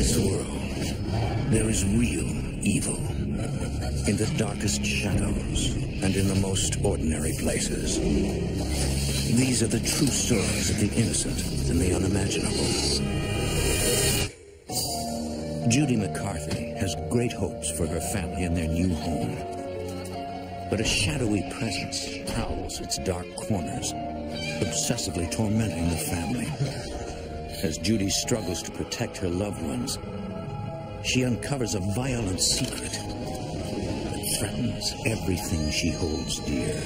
this world, there is real evil in the darkest shadows and in the most ordinary places. These are the true stories of the innocent and the unimaginable. Judy McCarthy has great hopes for her family and their new home. But a shadowy presence prowls its dark corners, obsessively tormenting the family. As Judy struggles to protect her loved ones, she uncovers a violent secret that threatens everything she holds dear.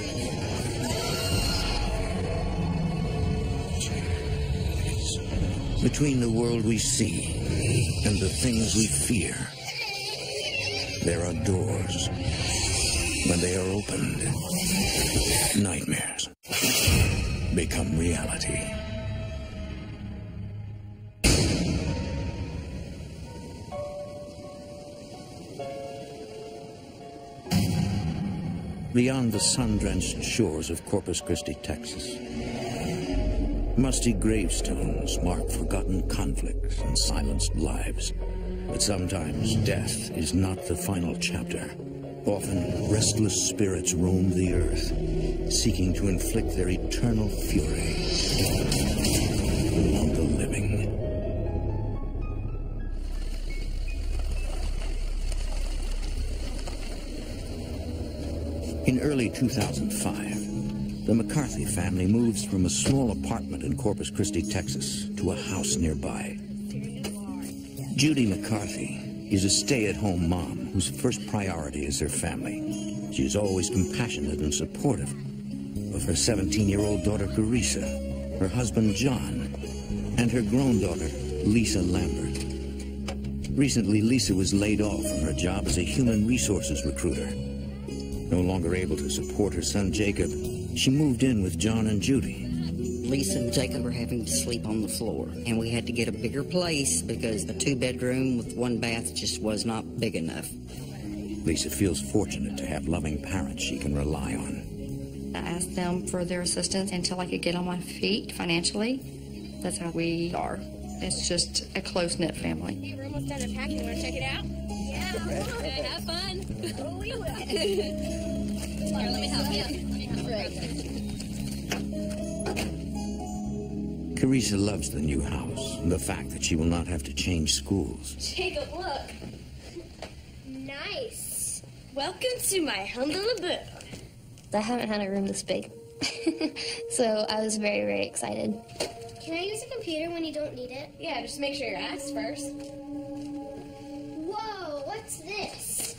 Between the world we see and the things we fear, there are doors. When they are opened, nightmares become reality. Beyond the sun-drenched shores of Corpus Christi, Texas, musty gravestones mark forgotten conflicts and silenced lives. But sometimes death is not the final chapter. Often, restless spirits roam the earth, seeking to inflict their eternal fury on the living. In early 2005, the McCarthy family moves from a small apartment in Corpus Christi, Texas, to a house nearby. Judy McCarthy is a stay-at-home mom whose first priority is her family. She is always compassionate and supportive of her 17-year-old daughter, Carissa, her husband, John, and her grown daughter, Lisa Lambert. Recently, Lisa was laid off from her job as a human resources recruiter. No longer able to support her son, Jacob, she moved in with John and Judy. Lisa and Jacob were having to sleep on the floor, and we had to get a bigger place because a two-bedroom with one bath just was not big enough. Lisa feels fortunate to have loving parents she can rely on. I asked them for their assistance until I could get on my feet financially. That's how we are. It's just a close-knit family. Hey, we're almost done unpacking. Want to check it out? Yeah, come on. Have fun. Oh, we will. Here, let me help you. Carissa loves the new house and the fact that she will not have to change schools. Jacob, look. Nice. Welcome to my humble abode. I haven't had a room this big, so I was very, very excited. Can I use a computer when you don't need it? Yeah, just make sure you're asked first. Whoa, what's this?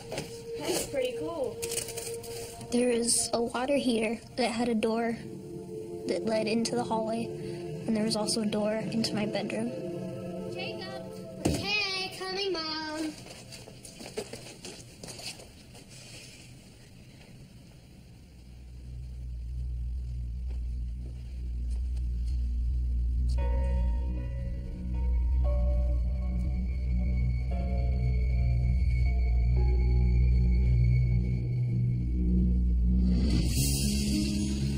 That's pretty cool. There was a water heater that had a door that led into the hallway, and there was also a door into my bedroom. Jacob. Hey, coming, Mom.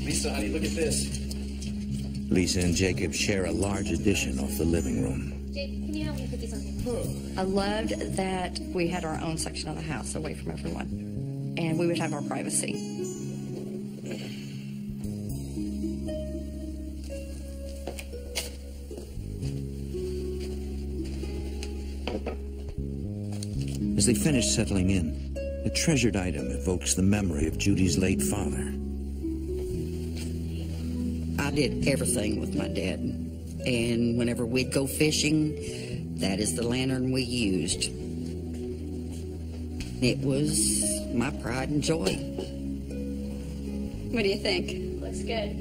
Lisa, honey, look at this. Lisa and Jacob share a large addition off the living room. Jake, can you help me put these on here? I loved that we had our own section of the house away from everyone, and we would have our privacy. As they finish settling in, a treasured item evokes the memory of Judy's late father. I did everything with my dad, and whenever we'd go fishing, that is the lantern we used. It was my pride and joy. What do you think? Looks good.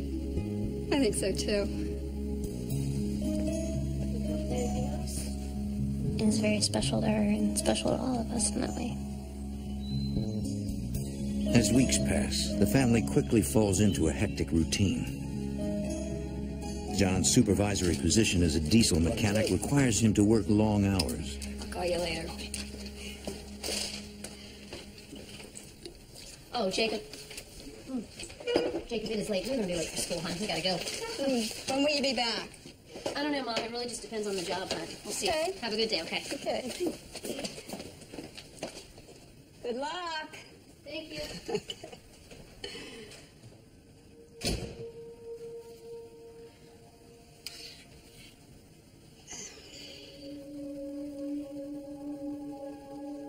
I think so, too. Anything else? It was very special to her and special to all of us in that way. As weeks pass, the family quickly falls into a hectic routine. John's supervisory position as a diesel mechanic requires him to work long hours. I'll call you later. Oh, Jacob. Jacob, it is late. We're going to be late for school, hon. We got to go. When will you be back? I don't know, Mom. It really just depends on the job, but we'll see. Okay. Have a good day, okay? Okay. Good luck. Thank you. Okay.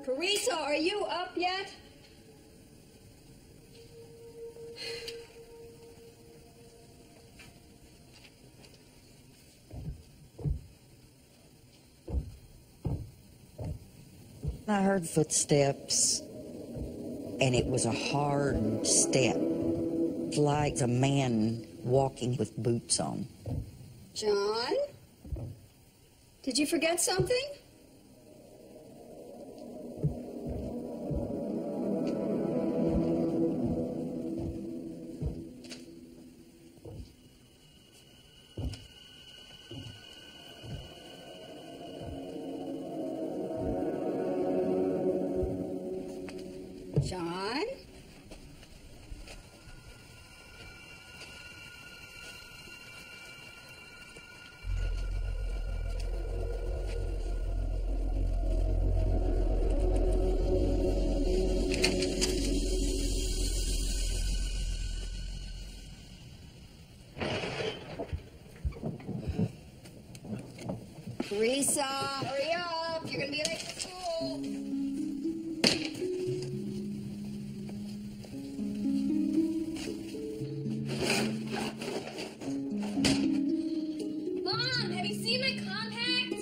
Teresa, are you up yet? I heard footsteps, and it was a hard step, like a man walking with boots on. John? Did you forget something? John? Teresa, hurry up. You're gonna be late for school. Mom, have you seen my compact?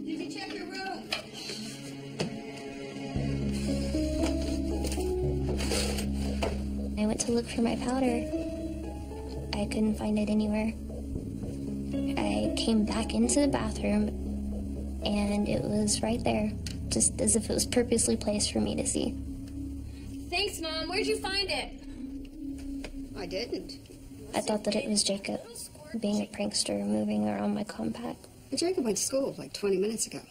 Did you check your room? I went to look for my powder. I couldn't find it anywhere. I came back into the bathroom, and it was right there, just as if it was purposely placed for me to see. Thanks, Mom. Where'd you find it? I didn't. I thought that it was Jacob, being a prankster, moving around my compact. Jacob went to school like 20 minutes ago.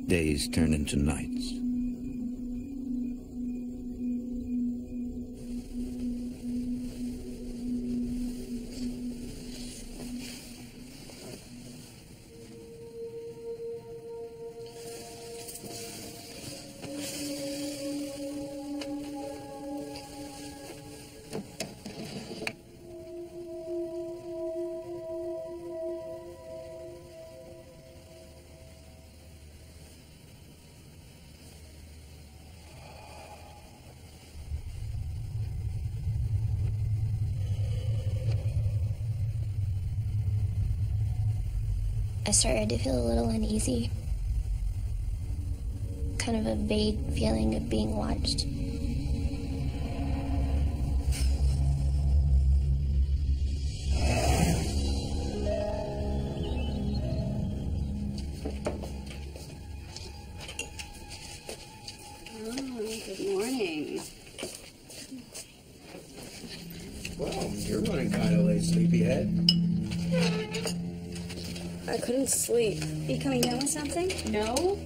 Days turn into nights. I started to feel a little uneasy. Kind of a vague feeling of being watched. Good morning. Well, you're running kind of late, sleepyhead. I couldn't sleep. Are you coming down with something? No.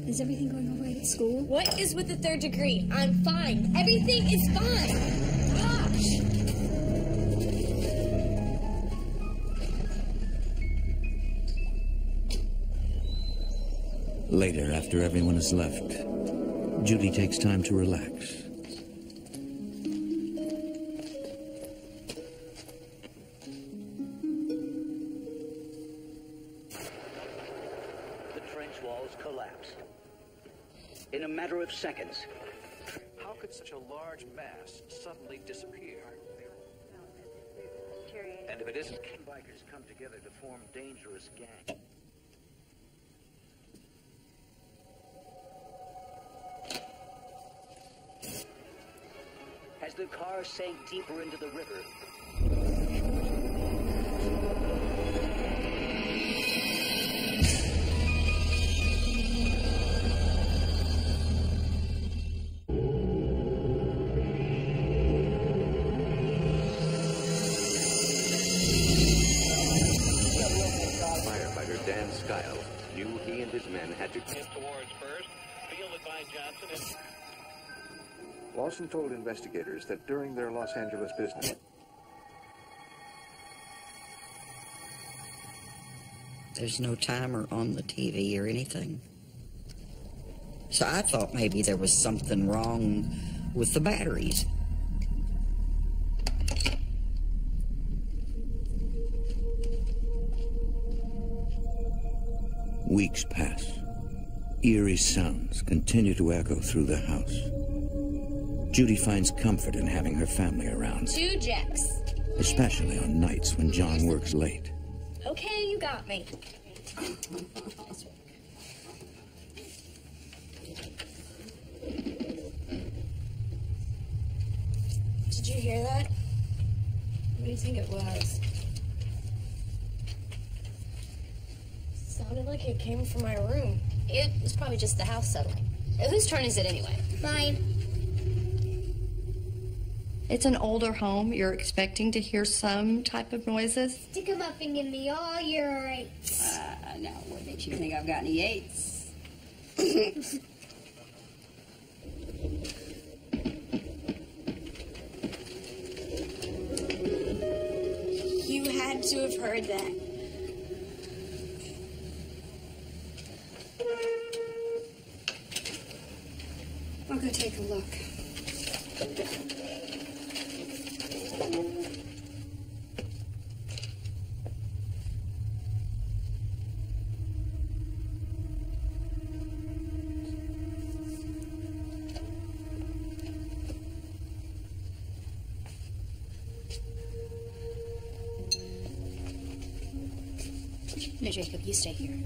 Is everything going all right at school? What is with the third degree? I'm fine. Everything is fine. Gosh. Later, after everyone has left, Judy takes time to relax. The trench walls collapse. In a matter of seconds. How could such a large mass suddenly disappear? And if it isn't, Bikers come together to form dangerous gangs. As the car sank deeper into the river, Dan Skiles knew he and his men had to Get towards first, fielded by Johnson. Lawson told investigators that during their Los Angeles business, there's no timer on the TV or anything. So I thought maybe there was something wrong with the batteries. Weeks pass. Eerie sounds continue to echo through the house. Judy finds comfort in having her family around, 2 jacks. especially on nights when John works late. Okay, you got me. Did you hear that? What do you think it was? Sounded like it came from my room. It was probably just the house settling. Whose turn is it anyway? Mine. It's an older home. You're expecting to hear some type of noises. Stick 'em up and give me all your eights. Now, what makes you think I've got any eights? You had to have heard that. I'll go take a look. No, Jacob, you stay here.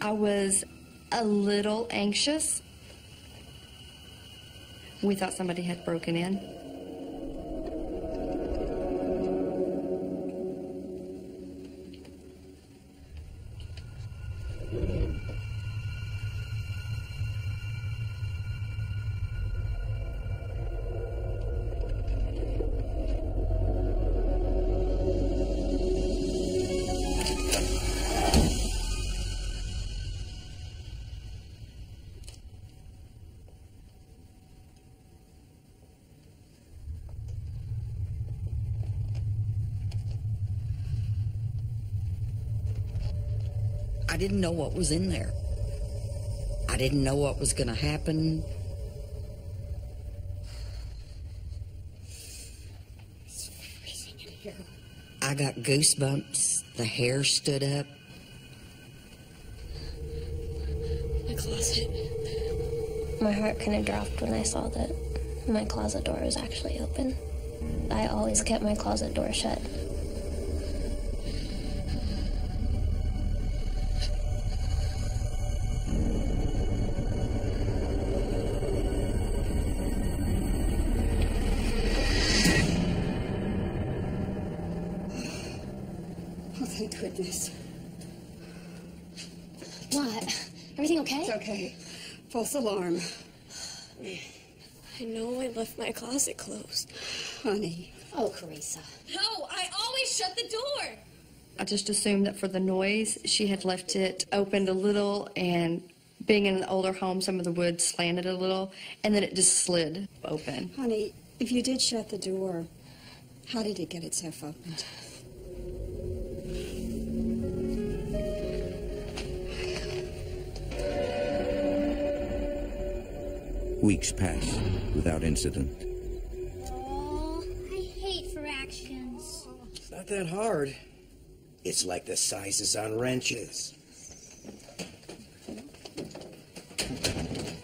I was a little anxious. We thought somebody had broken in. I didn't know what was in there. I didn't know what was going to happen. It's freezing in here. I got goosebumps. The hair stood up. My closet. My heart kind of dropped when I saw that my closet door was actually open. I always kept my closet door shut. Oh, thank goodness. What? Everything okay? It's okay. False alarm. I know I left my closet closed. Honey. Oh, Carissa. No, I always shut the door. I just assumed that for the noise, she had left it opened a little, and being in an older home, some of the wood slanted a little, and then it just slid open. Honey, if you did shut the door, how did it get itself opened? Weeks pass without incident. Oh, I hate fractions. It's not that hard. It's like the sizes on wrenches.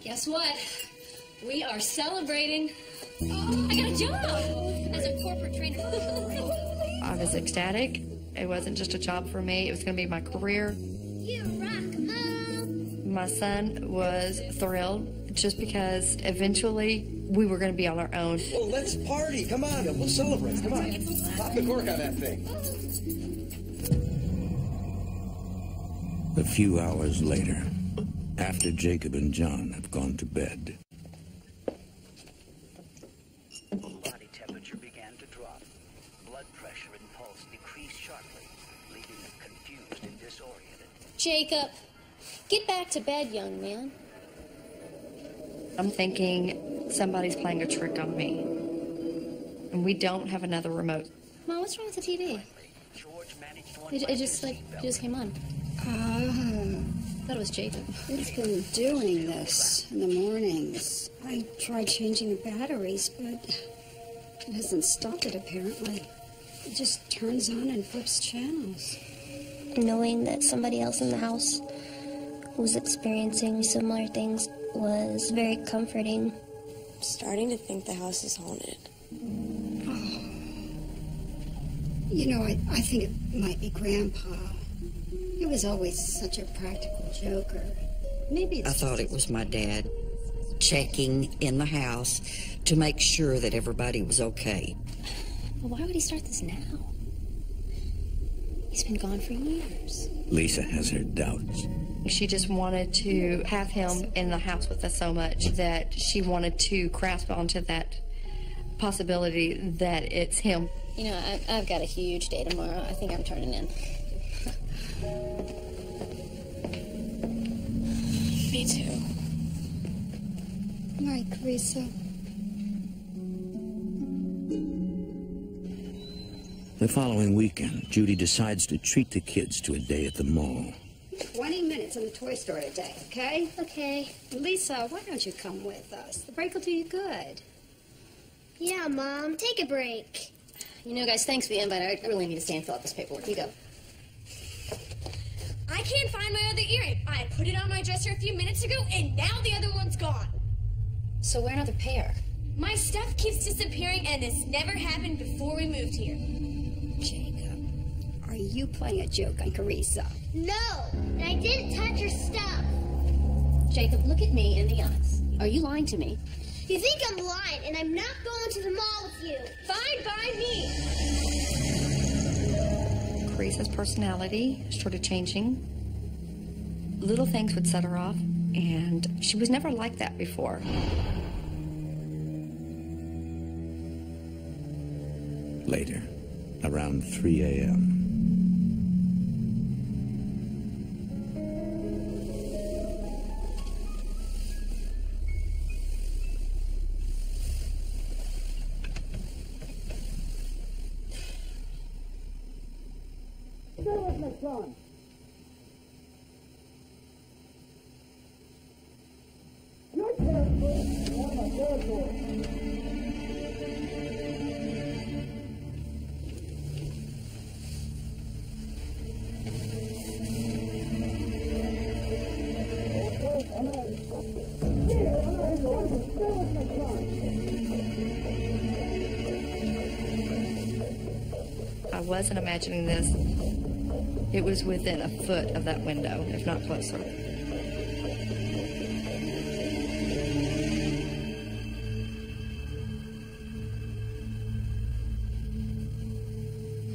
Guess what? We are celebrating. Oh, I got a job as a corporate trainer. I was ecstatic. It wasn't just a job for me. It was going to be my career. You rock, Mom. My son was thrilled just because eventually we were going to be on our own. Well, let's party. Come on. We'll celebrate. Come on. Pop the cork on that thing. A few hours later, after Jacob and John have gone to bed. Body temperature began to drop. Blood pressure and pulse decreased sharply, leaving them confused and disoriented. Jacob, get back to bed, young man. I'm thinking somebody's playing a trick on me. And we don't have another remote. Mom, what's wrong with the TV? It just came on. I thought it was Jacob. It's been doing this in the mornings. I tried changing the batteries, but it hasn't stopped it apparently. It just turns on and flips channels. Knowing that somebody else in the house was experiencing similar things was very comforting. I'm starting to think the house is haunted. You know, I think it might be Grandpa. He was always such a practical joker. Maybe I thought it was my dad checking in the house to make sure that everybody was okay. Well, why would he start this now? He's been gone for years. Lisa has her doubts. She just wanted to have him in the house with us so much that she wanted to grasp onto that possibility that it's him. You know, I've got a huge day tomorrow. I think I'm turning in. Me too. All right, Carissa. The following weekend, Judy decides to treat the kids to a day at the mall. 20 minutes in the toy store today, okay? Okay. Lisa, why don't you come with us? The break will do you good. Yeah, Mom, take a break. You know, guys, thanks for the invite. I really need to stay and fill out this paperwork. You go. I can't find my other earring. I put it on my dresser a few minutes ago, and now the other one's gone. So wear another pair. My stuff keeps disappearing, and this never happened before we moved here. Jacob, are you playing a joke on Carissa? No, I didn't touch her stuff. Jacob, look at me in the eyes. Are you lying to me? You think I'm lying, and I'm not going to the mall with you. Fine by me. Carissa's personality started changing. Little things would set her off, and she was never like that before. Later, around 3 a.m. I wasn't imagining this. It was within a foot of that window, if not closer.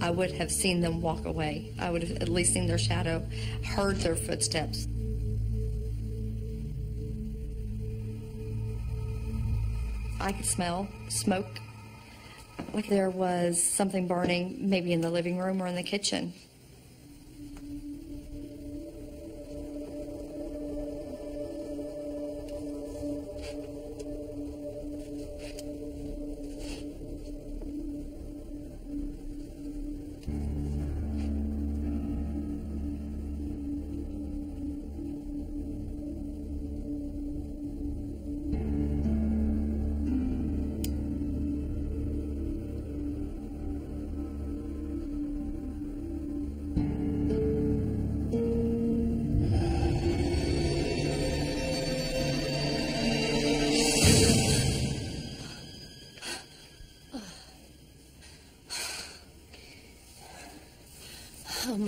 I would have seen them walk away. I would have at least seen their shadow, heard their footsteps. I could smell smoke, like there was something burning, maybe in the living room or in the kitchen.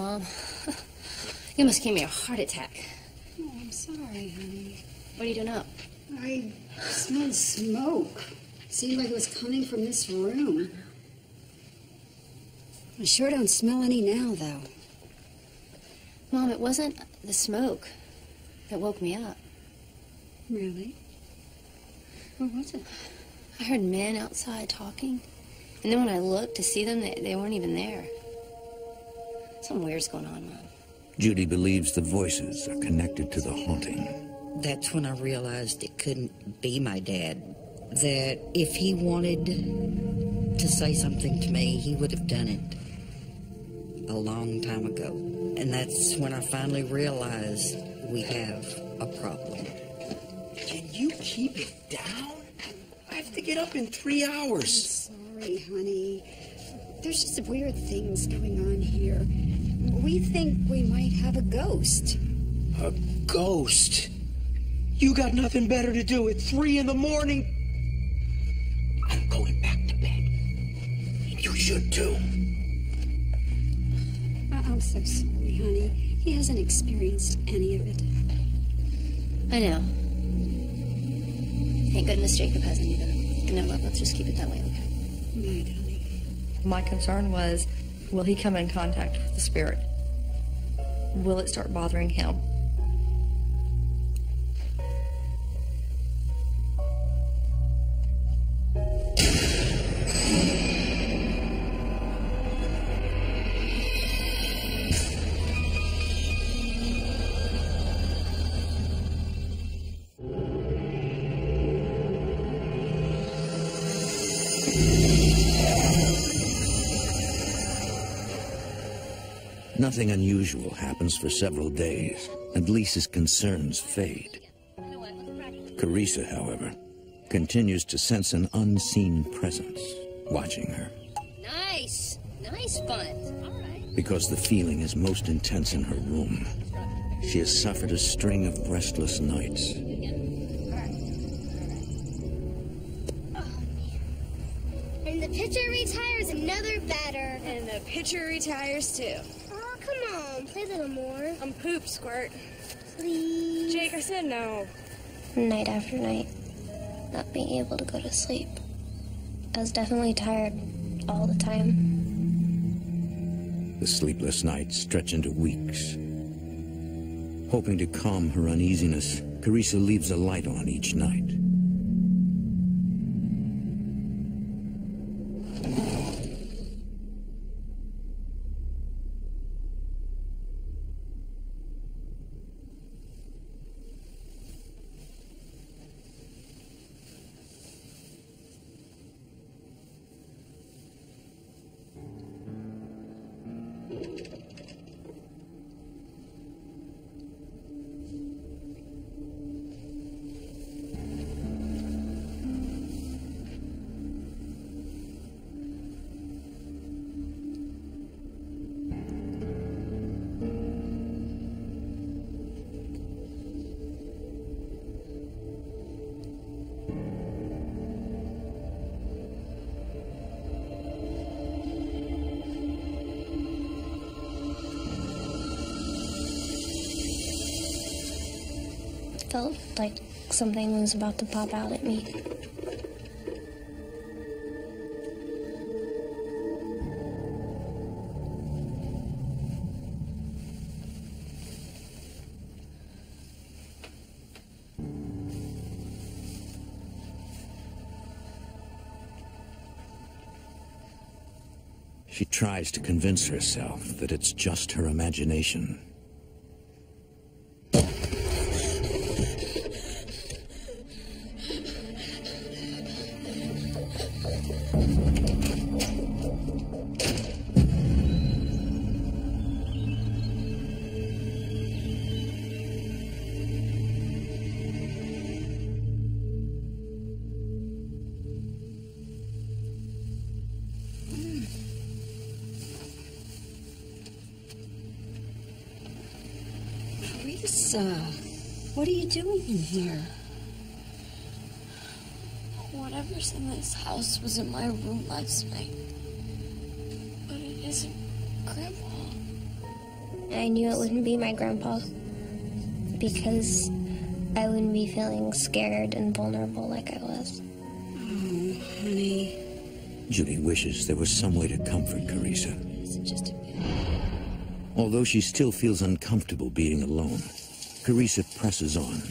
Mom. You must give me a heart attack. Oh, I'm sorry, honey. What are you doing up? I smelled smoke. Seemed like it was coming from this room. I sure don't smell any now, though. Mom, it wasn't the smoke that woke me up. Really? What was it? I heard men outside talking. And then when I looked to see them, they weren't even there. Something weird's going on, Mom. Judy believes the voices are connected to the haunting. That's when I realized it couldn't be my dad. That if he wanted to say something to me, he would have done it a long time ago. And that's when I finally realized we have a problem. Can you keep it down? I have to get up in 3 hours. I'm sorry, honey. There's just weird things going on here. We think we might have a ghost. A ghost? You got nothing better to do at 3 in the morning? I'm going back to bed. You should too. I'm so sorry, honey. He hasn't experienced any of it. I know. Thank goodness Jacob hasn't either. You know what? Let's just keep it that way, okay? Right, honey. My concern was, will he come in contact with the spirit? Will it start bothering him? Nothing unusual happens for several days, and Lisa's concerns fade. Carissa, however, continues to sense an unseen presence watching her. Nice. Nice buns. All right. Because the feeling is most intense in her room, she has suffered a string of restless nights. And the pitcher retires, another batter. And the pitcher retires too. Oh, come on, play a little more. I'm poop, Squirt. Please. Jake, I said no. Night after night, not being able to go to sleep. I was definitely tired all the time. The sleepless nights stretch into weeks. Hoping to calm her uneasiness, Carissa leaves a light on each night. Felt like something was about to pop out at me. She tries to convince herself that it's just her imagination. Teresa, what are you doing in here? Whatever's in this house was in my room last night. But it isn't Grandpa. I knew it wouldn't be my grandpa because I wouldn't be feeling scared and vulnerable like I was. Oh, honey. Judy wishes there was some way to comfort Carissa. Although she still feels uncomfortable being alone, Carissa presses on.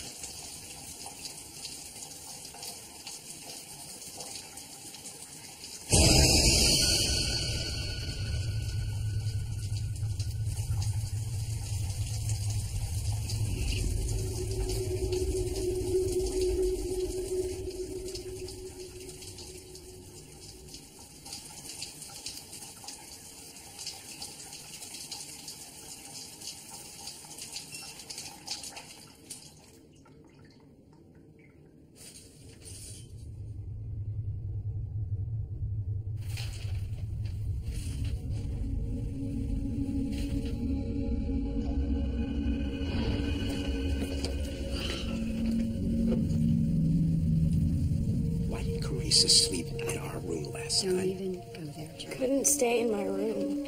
Sleep in our room last night. Don't even go there, Joe. Couldn't stay in my room.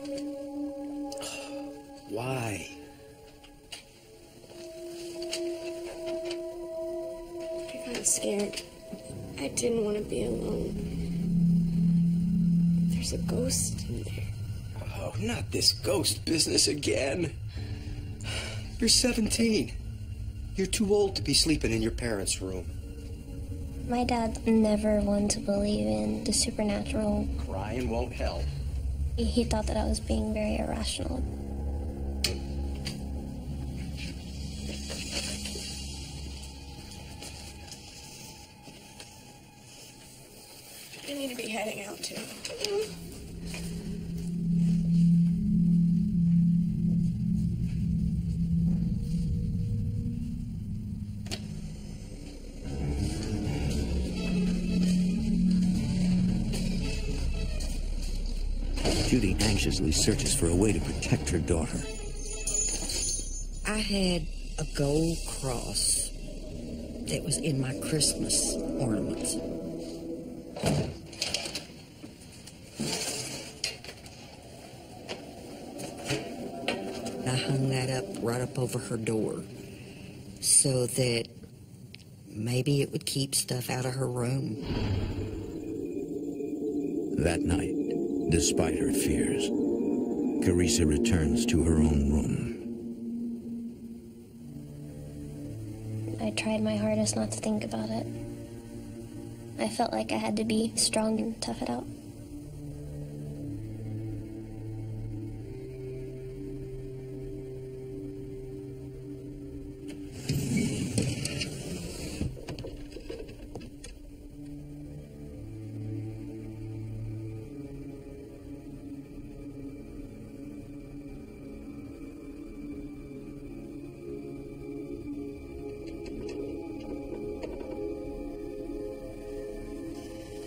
Why? I got scared. I didn't want to be alone. There's a ghost in there. Oh, not this ghost business again. You're 17. You're too old to be sleeping in your parents' room. My dad never wanted to believe in the supernatural. Crying won't help. He thought that I was being very irrational. I need to be heading out too. Judy anxiously searches for a way to protect her daughter. I had a gold cross that was in my Christmas ornaments. I hung that up right up over her door so that maybe it would keep stuff out of her room. That night, despite her fears, Carissa returns to her own room. I tried my hardest not to think about it. I felt like I had to be strong and tough it out.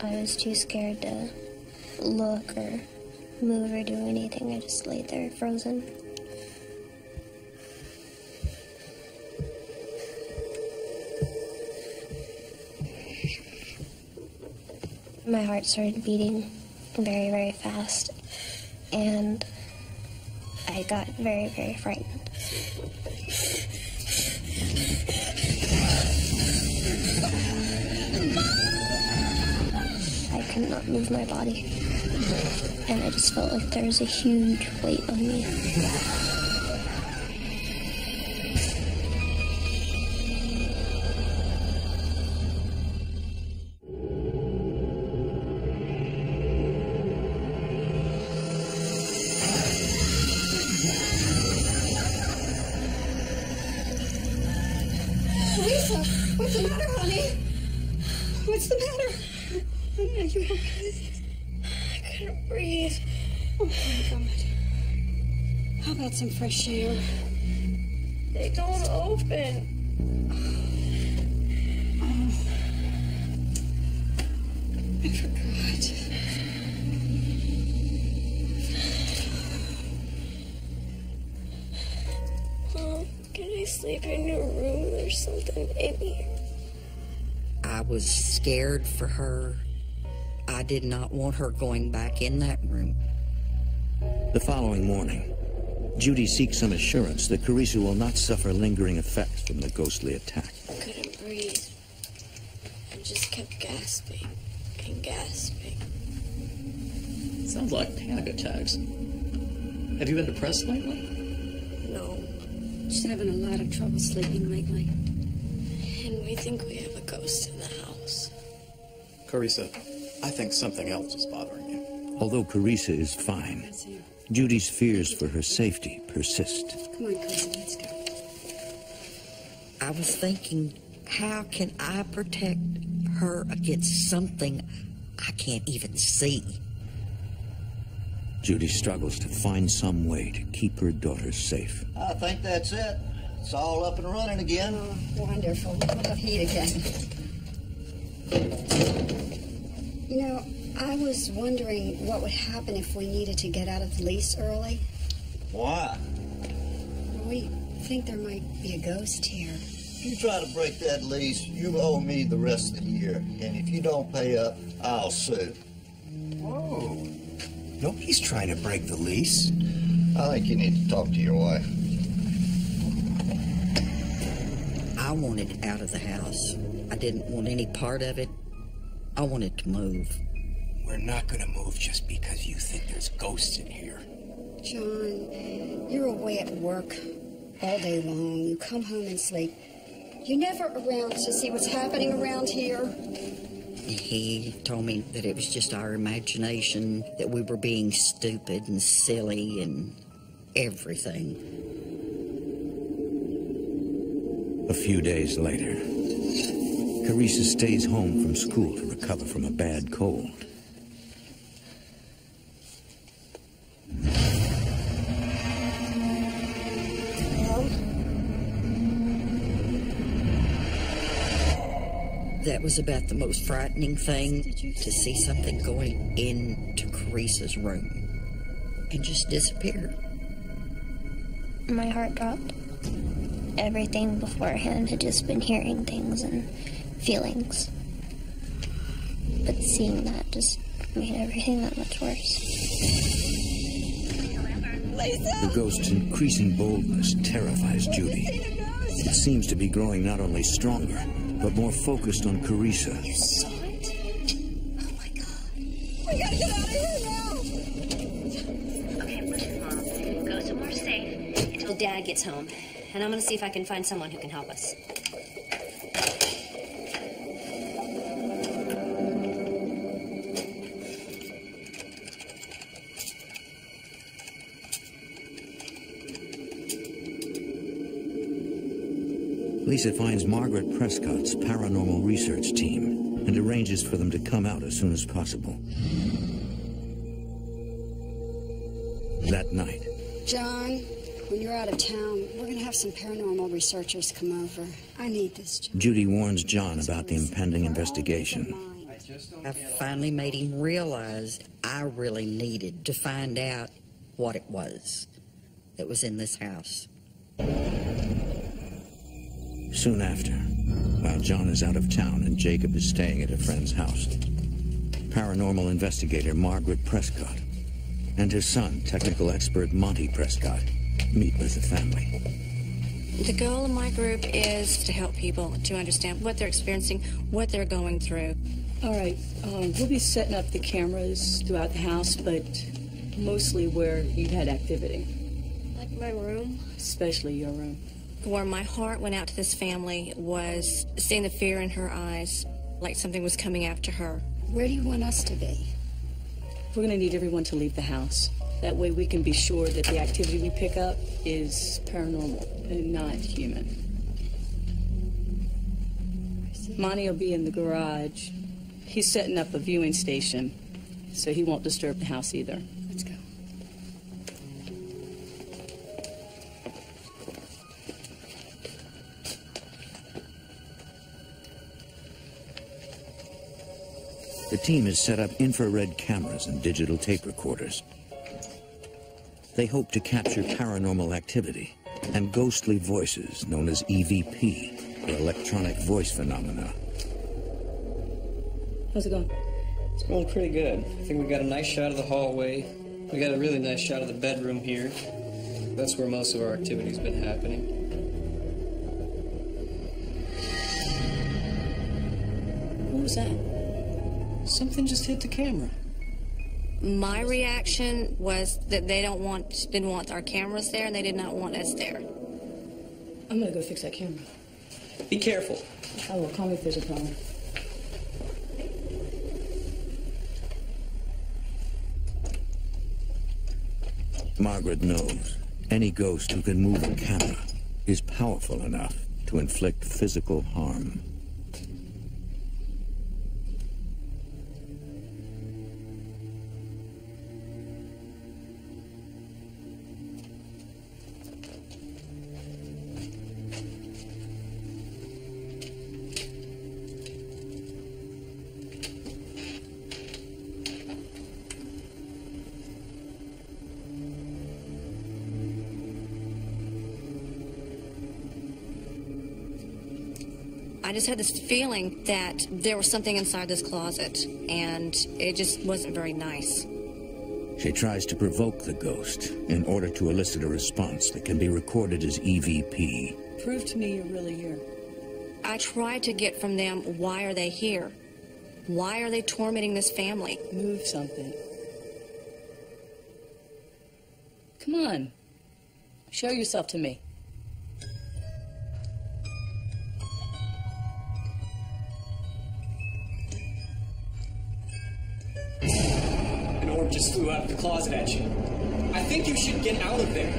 I was too scared to look or move or do anything. I just laid there frozen. My heart started beating very, very fast, and I got very, very frightened. I could not move my body, and I just felt like there was a huge weight on me. Lisa, what's the matter, honey? What's the matter? Are you okay? I couldn't breathe. Oh my God. How about some fresh air? They don't open. Oh. I forgot. Mom, can I sleep in your room or something, baby? I was scared for her. I did not want her going back in that room. The following morning, Judy seeks some assurance that Carissa will not suffer lingering effects from the ghostly attack. I couldn't breathe. I just kept gasping and gasping. Sounds like panic attacks. Have you been depressed lately? No. She's having a lot of trouble sleeping lately. And we think we have a ghost in the house. Carissa, I think something else is bothering you. Although Carissa is fine, Judy's fears for her safety persist. Come on, Carissa, let's go. I was thinking, how can I protect her against something I can't even see? Judy struggles to find some way to keep her daughter safe. I think that's it. It's all up and running again. Oh, wonderful. We'll have heat again. You know, I was wondering what would happen if we needed to get out of the lease early. Why? We think there might be a ghost here. If you try to break that lease, you owe me the rest of the year. And if you don't pay up, I'll sue. Whoa. Nobody's trying to break the lease. I think you need to talk to your wife. I wanted out of the house. I didn't want any part of it. I wanted to move. We're not gonna move just because you think there's ghosts in here. John, you're away at work all day long. You come home and sleep. You're never around to see what's happening around here. He told me that it was just our imagination, that we were being stupid and silly and everything. A few days later, Carissa stays home from school to recover from a bad cold. That was about the most frightening thing, to see something going into Carissa's room and just disappear. My heart dropped. Everything beforehand had just been hearing things and feelings. But seeing that just made everything that much worse. The ghost's increasing boldness terrifies Judy. It seems to be growing not only stronger, but more focused on Carissa. You saw it? Oh my God. We gotta get out of here now! Okay, listen, Mom. Go somewhere safe until Dad gets home. And I'm gonna see if I can find someone who can help us. Lisa finds Margaret Prescott's paranormal research team and arranges for them to come out as soon as possible. That night, John, when you're out of town, we're going to have some paranormal researchers come over. I need this, John. Judy warns John about the impending investigation. I finally made him realize I really needed to find out what it was that was in this house. Soon after, while John is out of town and Jacob is staying at a friend's house, paranormal investigator Margaret Prescott and her son, technical expert Monty Prescott, meet with the family. The goal of my group is to help people to understand what they're experiencing, what they're going through. All right, we'll be setting up the cameras throughout the house, but mostly where you've had activity. Like my room? Especially your room. Where my heart went out to this family was seeing the fear in her eyes, like something was coming after her. Where do you want us to be? We're going to need everyone to leave the house. That way we can be sure that the activity we pick up is paranormal and not human. Monty will be in the garage. He's setting up a viewing station, so he won't disturb the house either. Let's go. The team has set up infrared cameras and digital tape recorders. They hope to capture paranormal activity and ghostly voices known as EVP, or electronic voice phenomena. How's it going? It's going pretty good. I think we got a nice shot of the hallway. We got a really nice shot of the bedroom here. That's where most of our activity's been happening. What was that? Something just hit the camera. My reaction was that they didn't want our cameras there, and they did not want us there. I'm gonna go fix that camera. Be careful. I will. Call me if there's a problem. Margaret knows any ghost who can move a camera is powerful enough to inflict physical harm. I just had this feeling that there was something inside this closet, and it just wasn't very nice. She tries to provoke the ghost in order to elicit a response that can be recorded as EVP. Prove to me you're really here. I tried to get from them, why are they here? Why are they tormenting this family? Move something. Come on. Show yourself to me. An orb just flew out of the closet at you. I think you should get out of there.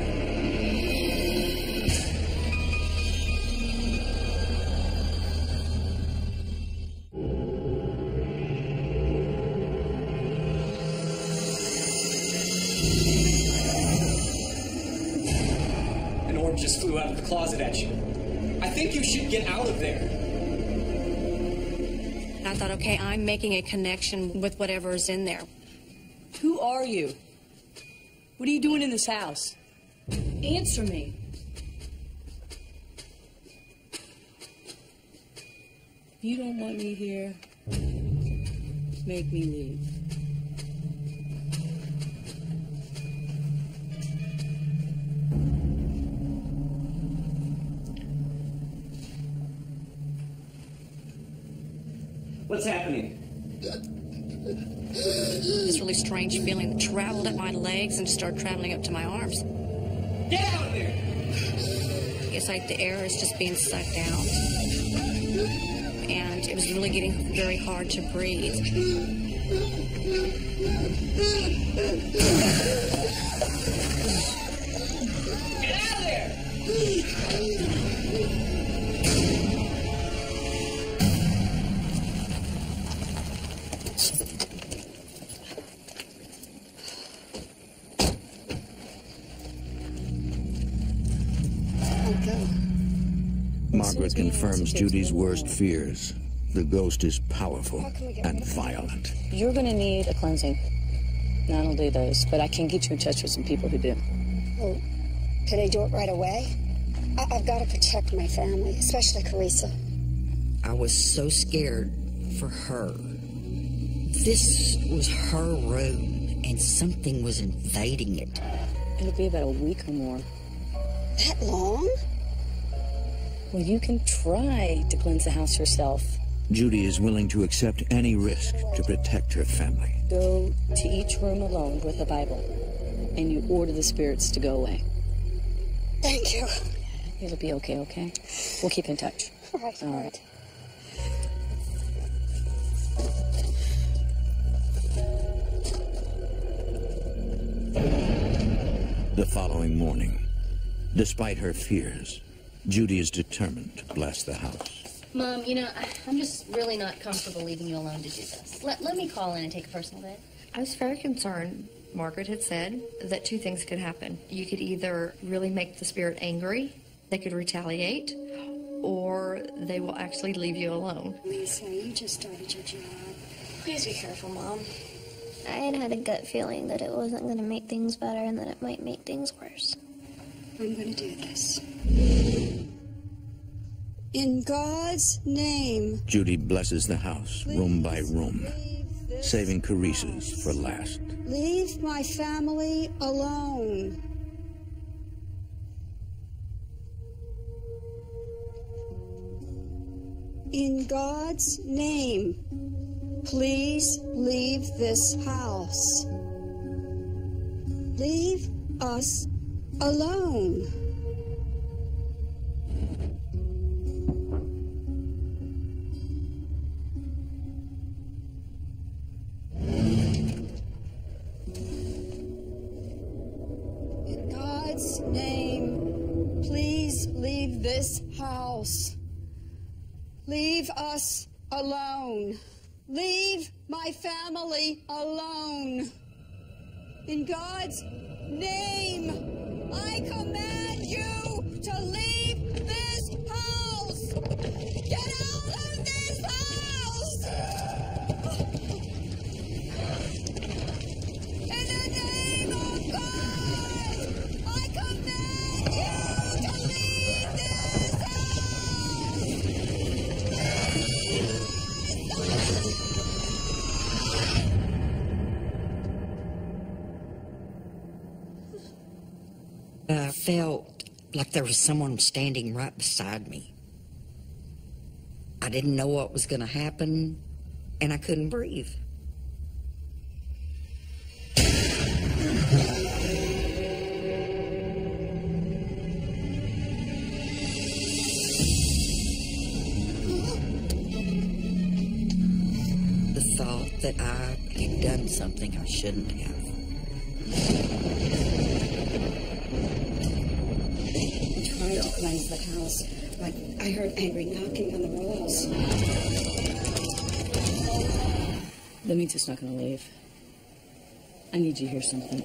An orb just flew out of the closet at you. I think you should get out of there. I thought, okay, I'm making a connection with whatever is in there. Who are you? What are you doing in this house? Answer me. If you don't want me here, make me leave. What's happening? This really strange feeling that traveled up my legs and started traveling up to my arms. Get out of there! It's like the air is just being sucked out. And it was really getting very hard to breathe. Get out of there! Margaret confirms Judy's worst fears. The ghost is powerful and violent. You're gonna need a cleansing. I don't do those, but I can get you in touch with some people who do. Well, could I do it right away? I've got to protect my family, especially Carissa. I was so scared for her. This was her room, and something was invading it. It'll be about a week or more. That long? Well, you can try to cleanse the house yourself. Judy is willing to accept any risk to protect her family. Go to each room alone with a Bible, and you order the spirits to go away. Thank you. It'll be okay, okay? We'll keep in touch. All right. All right. The following morning, despite her fears, Judy is determined to bless the house. Mom, you know, I'm just really not comfortable leaving you alone to do this. Let me call in and take a personal bed. I was very concerned. Margaret had said that two things could happen. You could either really make the spirit angry, they could retaliate, or they will actually leave you alone. Lisa, you just started your job. Please be careful, Mom. I had a gut feeling that it wasn't going to make things better and that it might make things worse. I'm going to do this. In God's name. Judy blesses the house, room by room, saving Carissa's for last. Leave my family alone. In God's name, please leave this house. Leave us alone. In God's name, please leave this house. Leave us alone. Leave my family alone. In God's name, I command you to leave this house. Get out of this house. In the name of God, I command you to leave this I felt like there was someone standing right beside me. I didn't know what was going to happen, and I couldn't breathe. The thought that I had done something I shouldn't have. I tried to cleanse the house, but I heard angry knocking on the walls. That means it's not going to leave. I need you to hear something.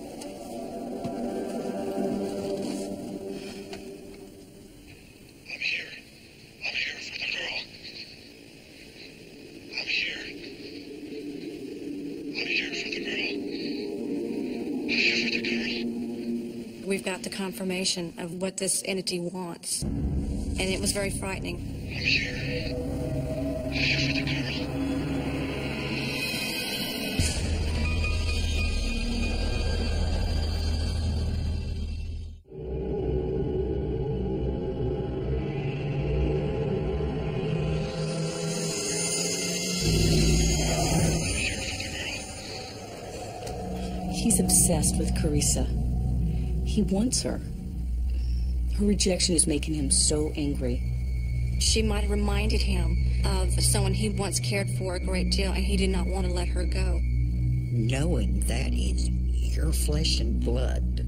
We've got the confirmation of what this entity wants, and it was very frightening. I'm here. I'm here for the girl. He's obsessed with Carissa. He wants her. Her rejection is making him so angry. She might have reminded him of someone he once cared for a great deal, and he did not want to let her go. Knowing that is your flesh and blood,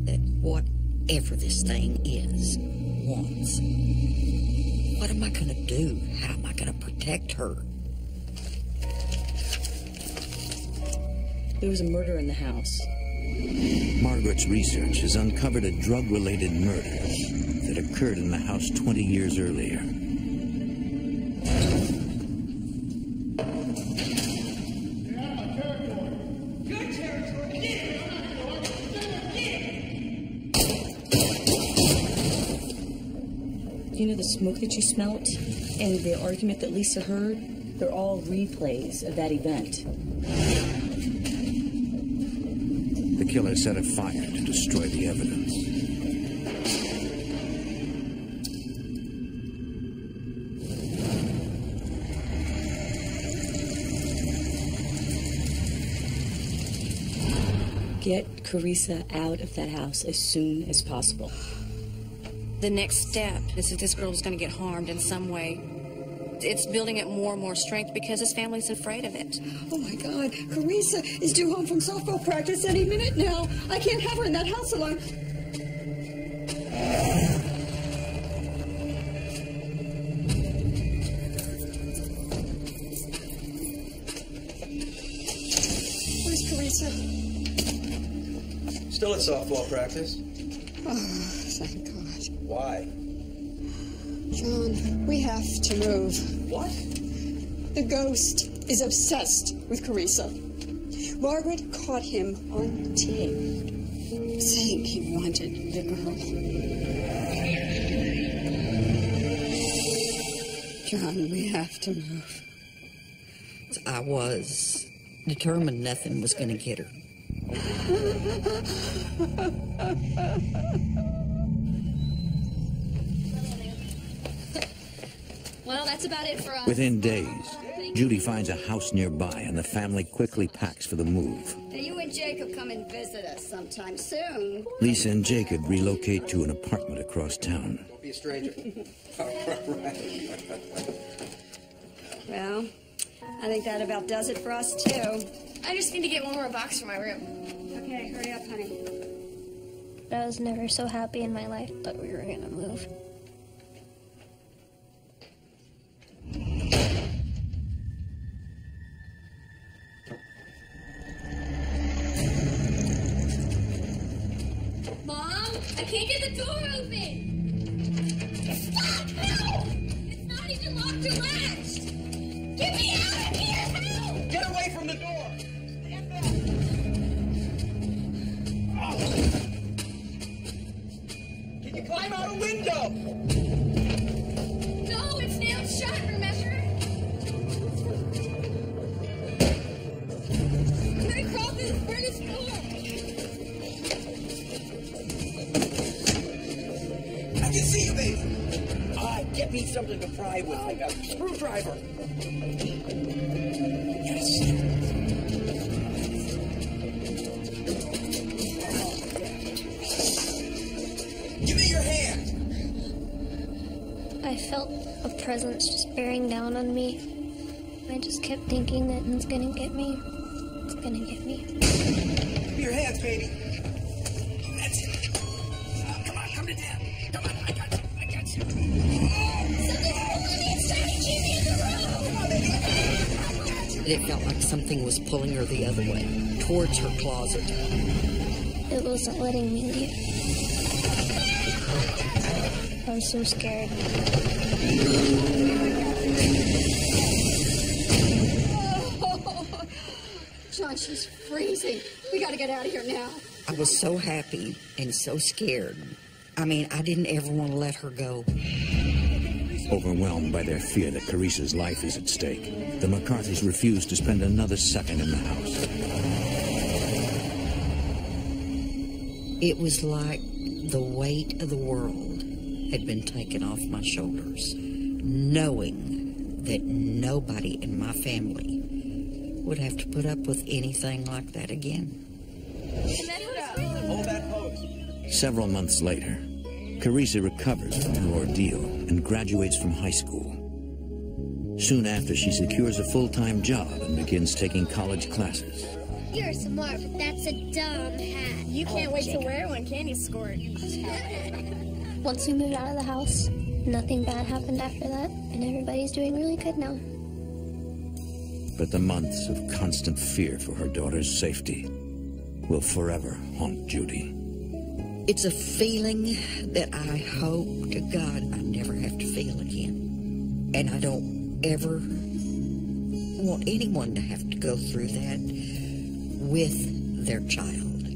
that whatever this thing is, wants. What am I going to do? How am I going to protect her? There was a murder in the house. Margaret's research has uncovered a drug-related murder that occurred in the house 20 years earlier. You know the smoke that you smelt and the argument that Lisa heard? They're all replays of that event. The killer set a fire to destroy the evidence. Get Carissa out of that house as soon as possible. The next step is that this girl is going to get harmed in some way. It's building up more and more strength because his family's afraid of it. Oh, my God. Carissa is due home from softball practice any minute now. I can't have her in that house alone. Where's Carissa? Still at softball practice. Oh, thank God. Why? John, we have to move. What? The ghost is obsessed with Carissa. Margaret caught him on tape, saying he wanted the girl. John, we have to move. I was determined nothing was going to get her. Well, That's about it for us. Within days, Judy finds a house nearby and the family quickly packs for the move. Now, you and Jacob come and visit us sometime soon. Lisa and Jacob relocate to an apartment across town. Don't be a stranger. Well, I think that about does it for us, too. I just need to get one more box for my room. Okay, hurry up, honey. I was never so happy in my life, but we were gonna move. Mom, I can't get the door open. Stop! Help! It's not even locked or latched. Get me out of here! Help! Get away from the door! Stand back! Oh. Can you climb out a window? No, it's nailed shut, remember? I'm gonna crawl through the furnace floor. I can see you, baby. Get me something to pry with, like a screwdriver. Yes. Give me your hand. I felt a presence just bearing down on me. I just kept thinking that it's gonna get me. It's gonna get me. Give me your hands, baby. That's it. Come on, come to Dad. Come on, I got you. I got you. It felt like something was pulling her the other way, towards her closet. It wasn't letting me leave. I was so scared. Oh, John, she's freezing. We gotta get out of here now. I was so happy and so scared. I mean, I didn't ever want to let her go. Overwhelmed by their fear that Carissa's life is at stake, the McCarthys refuse to spend another second in the house. It was like the weight of the world had been taken off my shoulders, knowing that nobody in my family would have to put up with anything like that again. Hold that pose. Several months later, Carissa recovers from her ordeal and graduates from high school. Soon after, she secures a full-time job and begins taking college classes. You're smart, but that's a dumb hat. You can't wait to wear one, can you, Squirt? Once we moved out of the house, nothing bad happened after that, and everybody's doing really good now. But the months of constant fear for her daughter's safety will forever haunt Judy. It's a feeling that I hope to God I never have to feel again. And I don't ever want anyone to have to go through that with their child.